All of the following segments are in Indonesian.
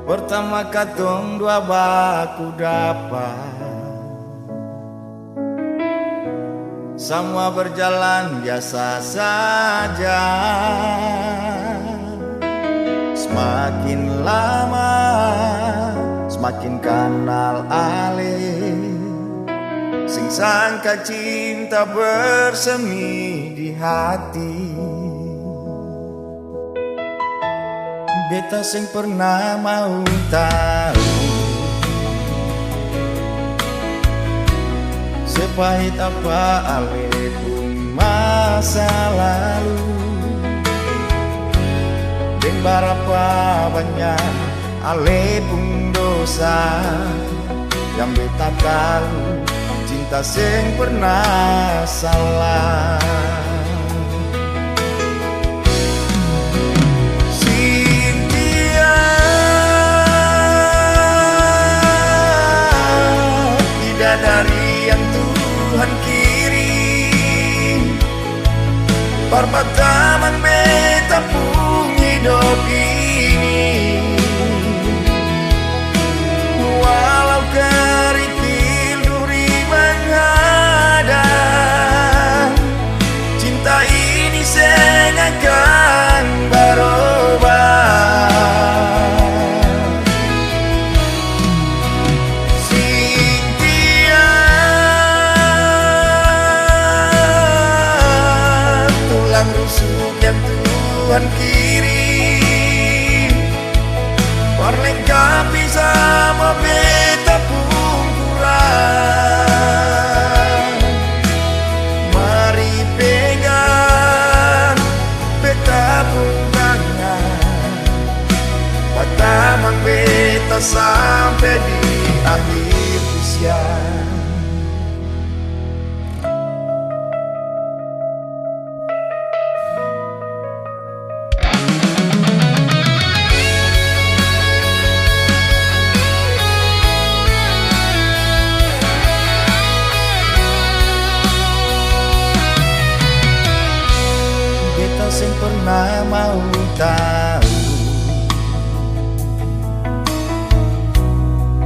Pertama katong dua baku dapat, semua berjalan biasa saja. Semakin lama semakin kenal alih, sing sangka cinta bersemi di hati. Beta sing pernah mau tahu sepahit apa alih pun masa lalu, dan berapa banyak alih pun dosa yang beta tahu. Cinta sing pernah salah, dari yang Tuhan kirim, pertama beta pun hidup ini. Walau kerikil duri menghadang, cinta ini sengakan berubah. Yang Tuhan kirim, perlengkapi sama beta pun kurang. Mari pegang beta pun tangan, patamang beta sampai di akhir usia. Sing pernah mau tahu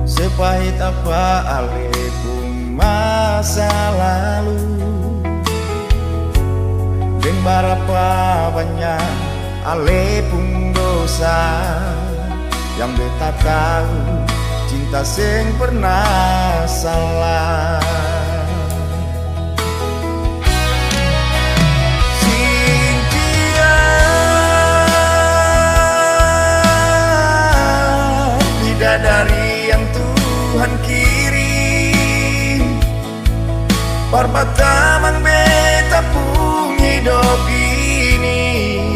sepahit apa alih pun masa lalu, dan berapa banyak alih pun dosa yang beta tahu. Cinta sing pernah salah, dari yang Tuhan kirim, pertama beta pun hidup ini.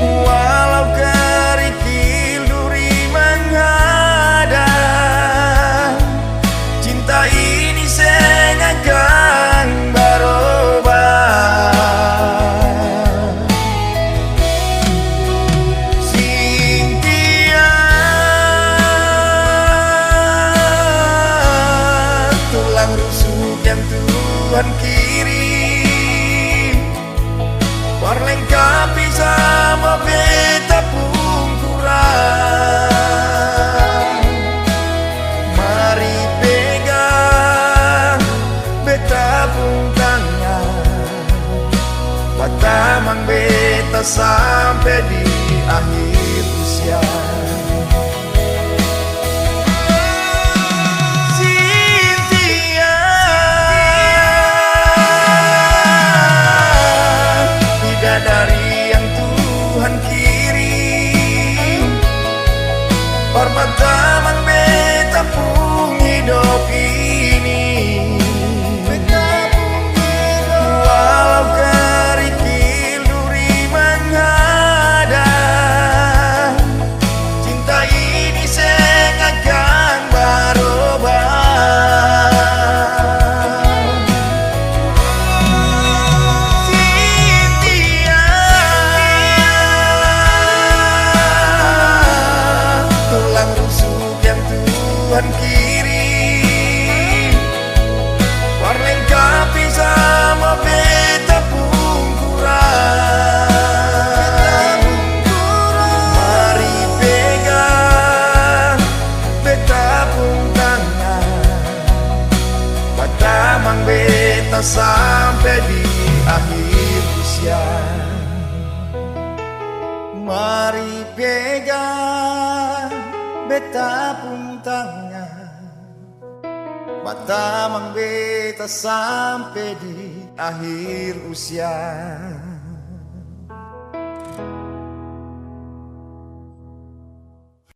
Walau kerikil duri menghadang, cinta ini sengakan berubah. Yang Tuhan kirim, perlengkapi sama beta pun kurang. Mari pegang beta pun tangan, patamang beta sampai di akhir usia. Dari yang Tuhan kirim, pertama beta pun hidup ini. Walau kerikil duri menghadang, beta sampai di akhir usia. Mari pegang beta pun tangan, batamang beta sampai di akhir usia.